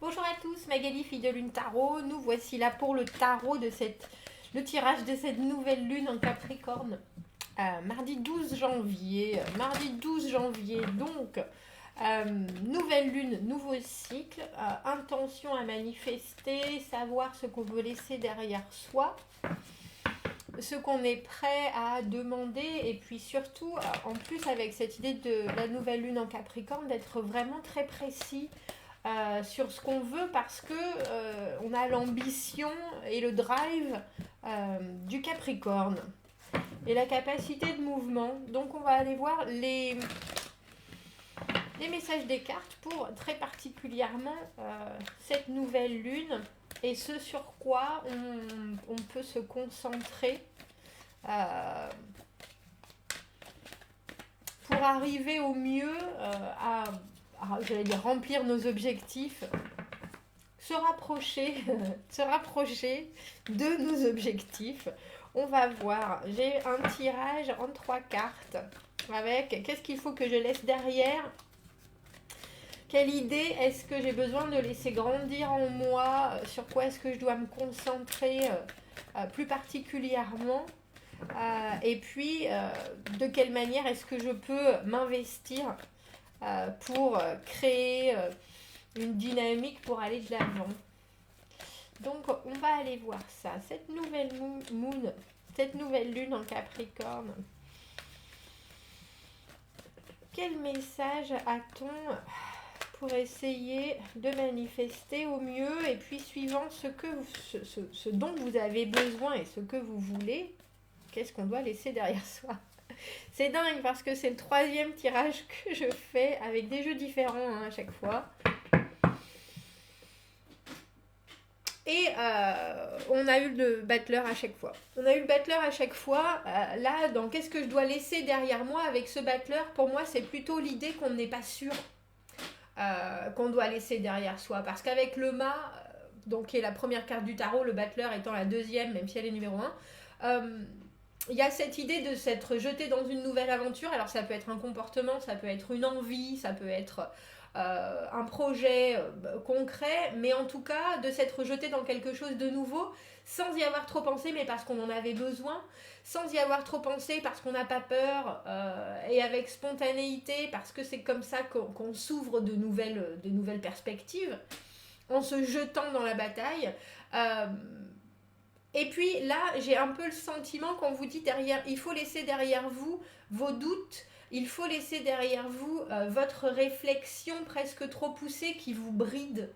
Bonjour à tous, Magali, fille de lune tarot. Nous voici là pour le tarot le tirage de cette nouvelle lune en Capricorne. Mardi 12 janvier. Mardi 12 janvier, donc, nouvelle lune, nouveau cycle. Intention à manifester, savoir ce qu'on veut laisser derrière soi. Ce qu'on est prêt à demander et puis surtout, en plus avec cette idée de la nouvelle lune en Capricorne, d'être vraiment très précis sur ce qu'on veut parce que on a l'ambition et le drive du Capricorne et la capacité de mouvement. Donc on va aller voir les messages des cartes pour très particulièrement cette nouvelle lune et ce sur quoi on peut se concentrer pour arriver au mieux j'allais dire remplir nos objectifs, se rapprocher de nos objectifs. On va voir, j'ai un tirage en 3 cartes avec qu'est-ce qu'il faut que je laisse derrière, quelle idée est-ce que j'ai besoin de laisser grandir en moi, sur quoi est-ce que je dois me concentrer plus particulièrement, et puis de quelle manière est-ce que je peux m'investir pour créer une dynamique pour aller de l'avant. Donc on va aller voir ça. Cette nouvelle cette nouvelle lune en Capricorne. Quel message a-t-on pour essayer de manifester au mieux et puis suivant ce dont vous avez besoin et ce que vous voulez, qu'est-ce qu'on doit laisser derrière soi? C'est dingue parce que c'est le 3e tirage que je fais avec des jeux différents à chaque fois. Et on a eu le battleur à chaque fois. Là, dans qu'est-ce que je dois laisser derrière moi avec ce battleur, pour moi, c'est plutôt l'idée qu'on n'est pas sûr qu'on doit laisser derrière soi. Parce qu'avec le mât, donc qui est la première carte du tarot, le battleur étant la 2e, même si elle est numéro 1, il y a cette idée de s'être jeté dans une nouvelle aventure. Alors ça peut être un comportement, ça peut être une envie, ça peut être un projet concret, mais en tout cas de s'être jeté dans quelque chose de nouveau sans y avoir trop pensé, mais parce qu'on en avait besoin, sans y avoir trop pensé parce qu'on n'a pas peur, et avec spontanéité parce que c'est comme ça qu'on s'ouvre de nouvelles perspectives en se jetant dans la bataille. Et puis là, j'ai un peu le sentiment qu'on vous dit derrière, il faut laisser derrière vous vos doutes, il faut laisser derrière vous votre réflexion presque trop poussée qui vous bride.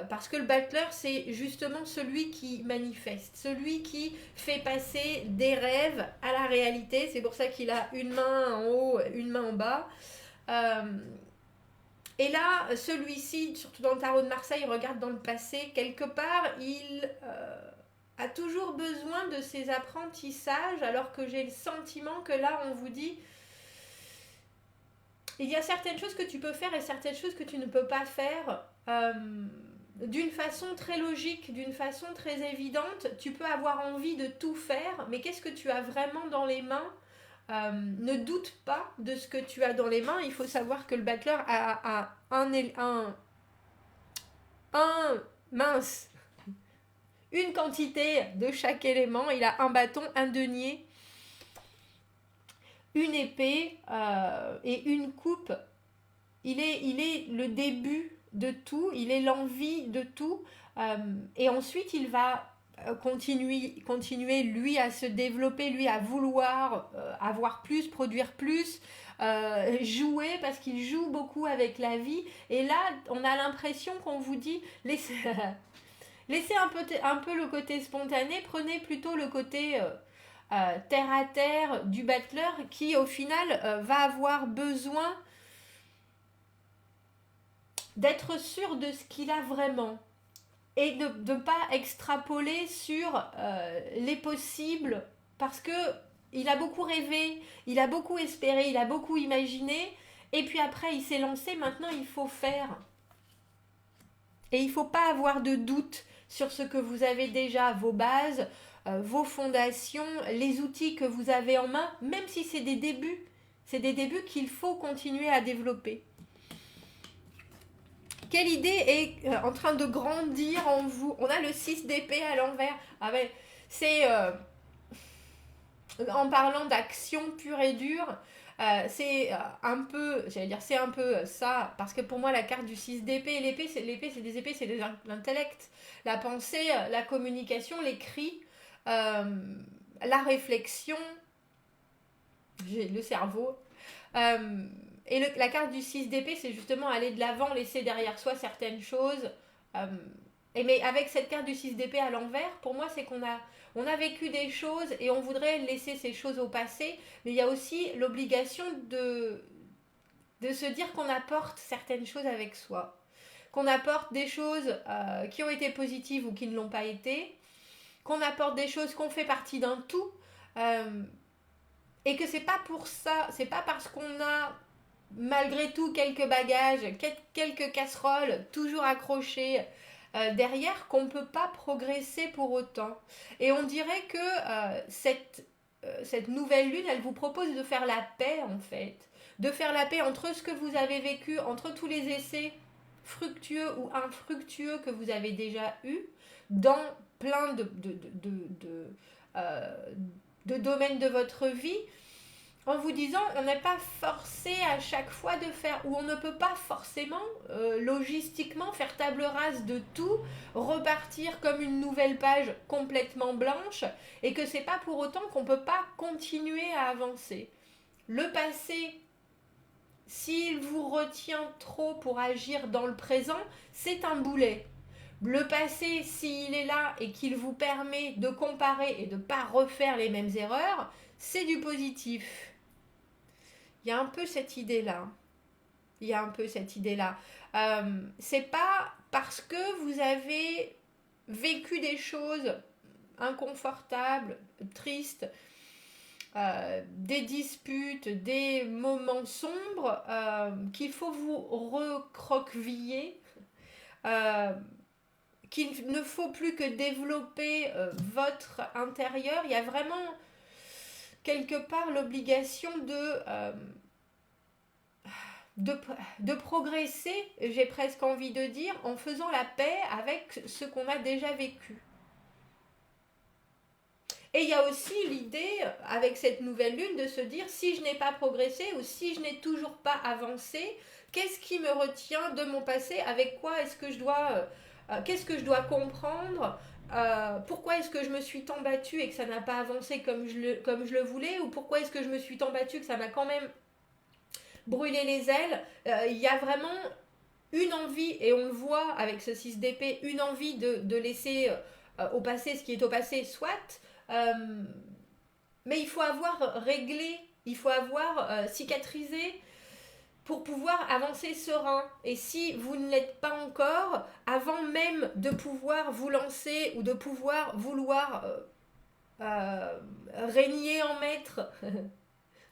Parce que le battleur, c'est justement celui qui manifeste, celui qui fait passer des rêves à la réalité. C'est pour ça qu'il a une main en haut, une main en bas. Et là, celui-ci, surtout dans le tarot de Marseille, regarde dans le passé. Quelque part, il a toujours besoin de ces apprentissages, alors que j'ai le sentiment que là, on vous dit, il y a certaines choses que tu peux faire et certaines choses que tu ne peux pas faire d'une façon très logique, d'une façon très évidente. Tu peux avoir envie de tout faire, mais qu'est-ce que tu as vraiment dans les mains? Ne doute pas de ce que tu as dans les mains. Il faut savoir que le battleur a une quantité de chaque élément. Il a un bâton, un denier, une épée et une coupe. Il est le début de tout, il est l'envie de tout, et ensuite il va continuer lui à se développer, lui à vouloir avoir plus, produire plus, jouer parce qu'il joue beaucoup avec la vie. Et là on a l'impression qu'on vous dit laissez un peu le côté spontané, prenez plutôt le côté terre à terre du battleur qui au final va avoir besoin d'être sûr de ce qu'il a vraiment et de ne pas extrapoler sur les possibles, parce que il a beaucoup rêvé, il a beaucoup espéré, il a beaucoup imaginé, et puis après il s'est lancé. Maintenant il faut faire, et il ne faut pas avoir de doute sur ce que vous avez déjà, vos bases, vos fondations, les outils que vous avez en main, même si c'est des débuts qu'il faut continuer à développer. Quelle idée est en train de grandir en vous? On a le 6 d'épée à l'envers. Ah ouais, c'est en parlant d'action pure et dure, c'est un peu, j'allais dire, c'est un peu ça, parce que pour moi, la carte du 6 d'épée, l'épée, c'est des épées, c'est l'intellect, la pensée, la communication, l'écrit, la réflexion, j'ai le cerveau. Et la carte du 6 d'épée, c'est justement aller de l'avant, laisser derrière soi certaines choses. Euh, mais avec cette carte du 6 d'épée à l'envers, pour moi, c'est on a vécu des choses et on voudrait laisser ces choses au passé. Mais il y a aussi l'obligation de se dire qu'on apporte certaines choses avec soi. Qu'on apporte des choses qui ont été positives ou qui ne l'ont pas été. Qu'on apporte des choses qu'on fait partie d'un tout. Et que c'est pas pour ça, c'est pas parce qu'on a malgré tout quelques bagages, quelques casseroles toujours accrochées derrière qu'on ne peut pas progresser pour autant. Et on dirait que cette nouvelle lune, elle vous propose de faire la paix en fait. De faire la paix entre ce que vous avez vécu, entre tous les essais fructueux ou infructueux que vous avez déjà eus dans plein euh, de domaines de votre vie, en vous disant on n'est pas forcé à chaque fois de faire, ou on ne peut pas forcément logistiquement faire table rase de tout, repartir comme une nouvelle page complètement blanche, et que c'est pas pour autant qu'on peut pas continuer à avancer. Le passé, s'il vous retient trop pour agir dans le présent, c'est un boulet. Le passé, s'il est là et qu'il vous permet de comparer et de ne pas refaire les mêmes erreurs, c'est du positif. Il y a un peu cette idée-là. Il y a un peu cette idée-là. C'est pas parce que vous avez vécu des choses inconfortables, tristes, des disputes, des moments sombres, qu'il faut vous recroqueviller, qu'il ne faut plus que développer votre intérieur. Il y a vraiment quelque part l'obligation de progresser, j'ai presque envie de dire, en faisant la paix avec ce qu'on a déjà vécu. Et il y a aussi l'idée, avec cette nouvelle lune, de se dire, si je n'ai pas progressé ou si je n'ai toujours pas avancé, qu'est-ce qui me retient de mon passé? Avec quoi est-ce que je dois... qu'est-ce que je dois comprendre? Pourquoi est-ce que je me suis tant battue et que ça n'a pas avancé comme je le voulais? Ou pourquoi est-ce que je me suis tant battue que ça m'a quand même brûlé les ailes? Il y a vraiment une envie, et on le voit avec ce 6 d'épée, une envie de laisser au passé ce qui est au passé, soit... mais il faut avoir réglé, il faut avoir cicatrisé pour pouvoir avancer serein. Et si vous ne l'êtes pas encore, avant même de pouvoir vous lancer ou de pouvoir vouloir régner en maître,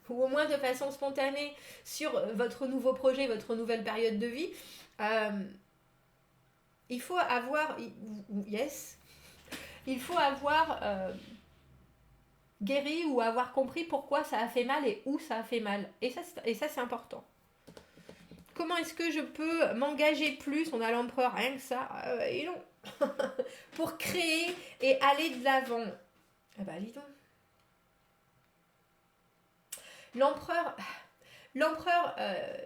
ou au moins de façon spontanée, sur votre nouveau projet, votre nouvelle période de vie, il faut avoir... il faut avoir... guéri ou avoir compris pourquoi ça a fait mal et où ça a fait mal. Et ça c'est important. Comment est-ce que je peux m'engager plus? On a l'empereur, rien que ça. Et non. Pour créer et aller de l'avant. Eh ben, dis donc. L'empereur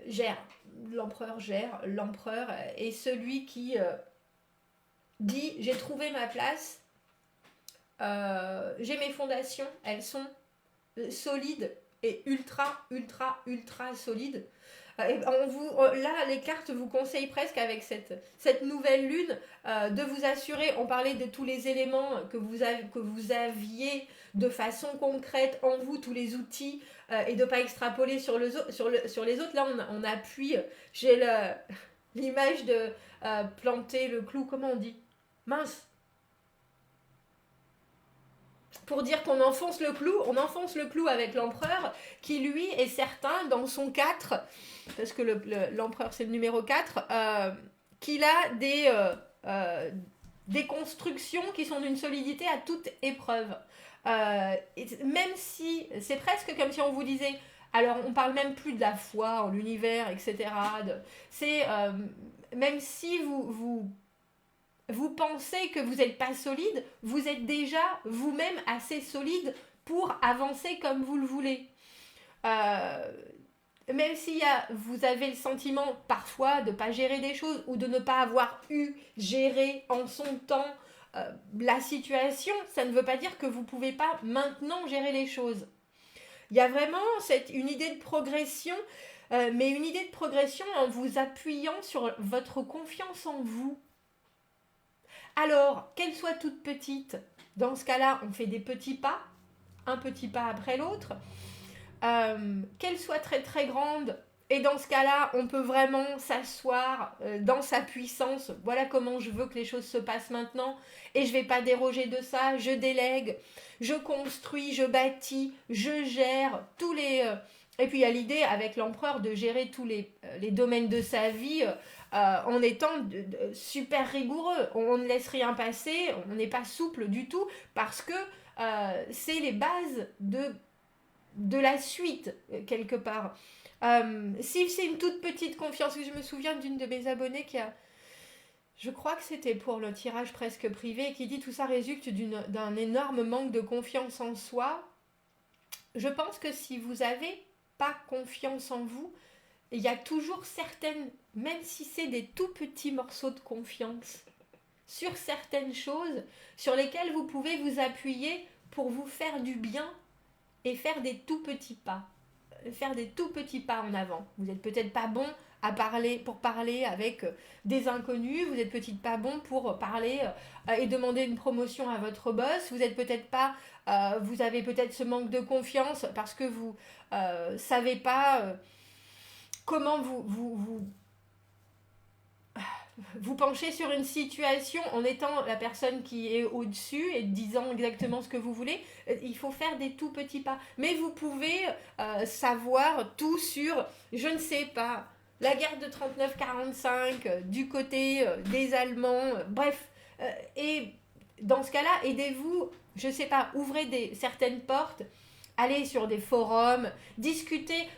gère. L'empereur est celui qui dit j'ai trouvé ma place. J'ai mes fondations, elles sont solides et ultra solides. Là, les cartes vous conseillent presque avec cette nouvelle lune de vous assurer, on parlait de tous les éléments que vous aviez de façon concrète en vous, tous les outils, et de ne pas extrapoler sur les autres. Là, on appuie, j'ai l'image de planter le clou, comment on dit? Mince! Pour dire qu'on enfonce le clou avec l'empereur qui lui est certain dans son 4, parce que l'empereur c'est le numéro 4, qu'il a des constructions qui sont d'une solidité à toute épreuve. Même si c'est presque comme si on vous disait, alors on parle même plus de la foi en l'univers, etc. même si vous pensez que vous n'êtes pas solide, vous êtes déjà vous-même assez solide pour avancer comme vous le voulez. Même si vous avez le sentiment parfois de ne pas gérer des choses ou de ne pas avoir géré en son temps la situation, ça ne veut pas dire que vous ne pouvez pas maintenant gérer les choses. Il y a vraiment une idée de progression, mais une idée de progression en vous appuyant sur votre confiance en vous. Alors, qu'elle soit toute petite, dans ce cas-là, on fait des petits pas, un petit pas après l'autre. Qu'elle soit très très grande, et dans ce cas-là, on peut vraiment s'asseoir dans sa puissance. Voilà comment je veux que les choses se passent maintenant, et je ne vais pas déroger de ça, je délègue, je construis, je bâtis, je gère tous les... Et puis il y a l'idée avec l'empereur de gérer tous les domaines de sa vie en étant super rigoureux. On ne laisse rien passer, on n'est pas souple du tout, parce que c'est les bases de la suite, quelque part. Si c'est une toute petite confiance, je me souviens d'une de mes abonnées qui a... Je crois que c'était pour le tirage presque privé, qui dit tout ça résulte d'un énorme manque de confiance en soi. Je pense que si vous n'avez pas confiance en vous, il y a toujours certaines, même si c'est des tout petits morceaux de confiance, sur certaines choses sur lesquelles vous pouvez vous appuyer pour vous faire du bien et faire des tout petits pas. Faire des tout petits pas en avant. Vous n'êtes peut-être pas bon pour parler avec des inconnus, vous n'êtes peut-être pas bon pour parler et demander une promotion à votre boss, vous êtes peut-être pas, vous avez peut-être ce manque de confiance parce que vous savez pas comment vous penchez sur une situation en étant la personne qui est au-dessus et disant exactement ce que vous voulez. Il faut faire des tout petits pas. Mais vous pouvez savoir tout sur, je ne sais pas, la guerre de 39-45, du côté des Allemands, bref. Et dans ce cas-là, aidez-vous, je ne sais pas, ouvrez certaines portes. Allez sur des forums, discutez,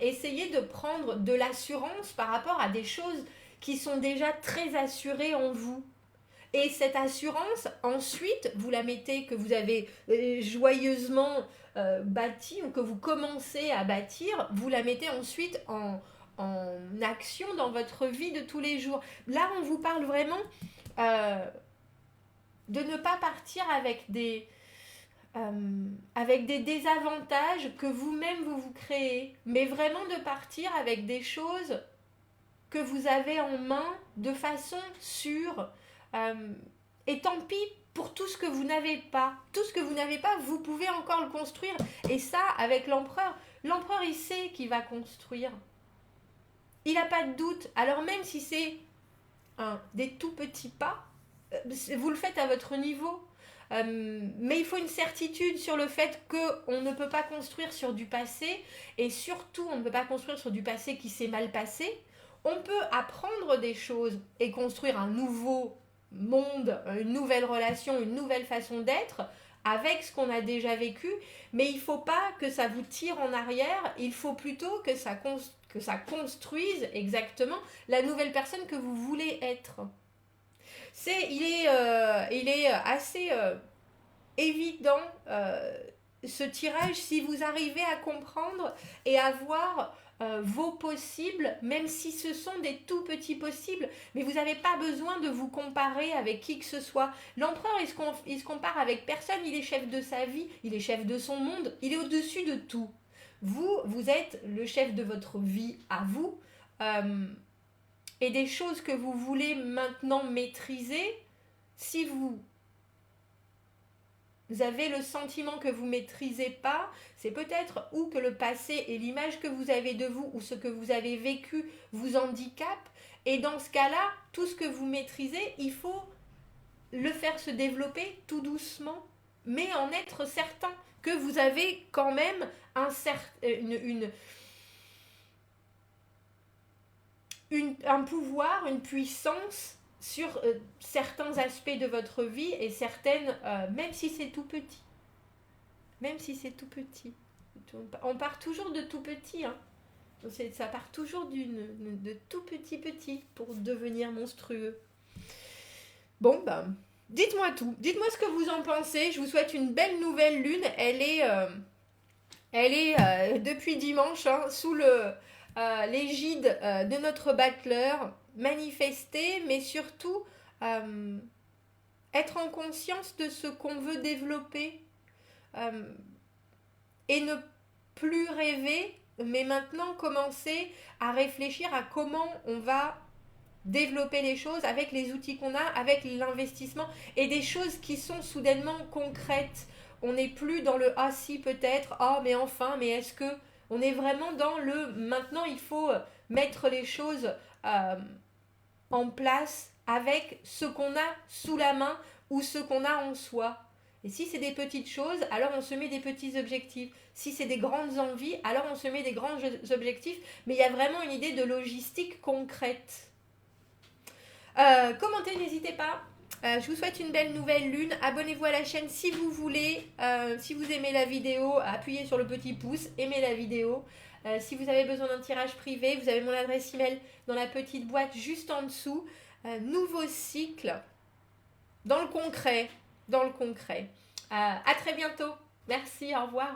essayez de prendre de l'assurance par rapport à des choses qui sont déjà très assurés en vous. Et cette assurance, ensuite, vous la mettez, que vous avez joyeusement bâtie ou que vous commencez à bâtir, vous la mettez ensuite en action dans votre vie de tous les jours. Là, on vous parle vraiment de ne pas partir avec des désavantages que vous-même vous créez, mais vraiment de partir avec des choses que vous avez en main de façon sûre. Et tant pis pour tout ce que vous n'avez pas. Tout ce que vous n'avez pas, vous pouvez encore le construire. Et ça, avec l'empereur, il sait qu'il va construire. Il n'a pas de doute. Alors même si c'est des tout petits pas, vous le faites à votre niveau. Mais il faut une certitude sur le fait qu'on ne peut pas construire sur du passé, et surtout on ne peut pas construire sur du passé qui s'est mal passé. On peut apprendre des choses et construire un nouveau monde, une nouvelle relation, une nouvelle façon d'être avec ce qu'on a déjà vécu, mais il ne faut pas que ça vous tire en arrière, il faut plutôt que ça construise exactement la nouvelle personne que vous voulez être. Il est assez évident ce tirage si vous arrivez à comprendre et à voir vos possibles, même si ce sont des tout petits possibles, mais vous n'avez pas besoin de vous comparer avec qui que ce soit. L'empereur, il se compare avec personne, il est chef de sa vie, il est chef de son monde, il est au-dessus de tout. Vous êtes le chef de votre vie à vous, et des choses que vous voulez maintenant maîtriser, si vous avez le sentiment que vous ne maîtrisez pas, c'est peut-être ou que le passé et l'image que vous avez de vous ou ce que vous avez vécu vous handicapent. Et dans ce cas-là, tout ce que vous maîtrisez, il faut le faire se développer tout doucement, mais en être certain que vous avez quand même un pouvoir, une puissance sur certains aspects de votre vie et certaines, même si c'est tout petit. Même si c'est tout petit. On part toujours de tout petit. Hein. Ça part toujours de tout petit pour devenir monstrueux. Bon, ben, dites-moi tout. Dites-moi ce que vous en pensez. Je vous souhaite une belle nouvelle lune. Elle est depuis dimanche sous l'égide de notre battleur. Manifester, mais surtout être en conscience de ce qu'on veut développer et ne plus rêver, mais maintenant commencer à réfléchir à comment on va développer les choses avec les outils qu'on a, avec l'investissement et des choses qui sont soudainement concrètes. On n'est plus dans le ah si peut-être, ah mais enfin, mais est-ce que on est vraiment dans le maintenant il faut mettre les choses en place avec ce qu'on a sous la main ou ce qu'on a en soi. Et si c'est des petites choses, alors on se met des petits objectifs. Si c'est des grandes envies, alors on se met des grands objectifs. Mais il y a vraiment une idée de logistique concrète. Commentez, n'hésitez pas. Je vous souhaite une belle nouvelle lune. Abonnez-vous à la chaîne si vous voulez. Si vous aimez la vidéo, appuyez sur le petit pouce. Aimez la vidéo. Si vous avez besoin d'un tirage privé, vous avez mon adresse email dans la petite boîte juste en dessous. Nouveau cycle dans le concret. À très bientôt. Merci, au revoir.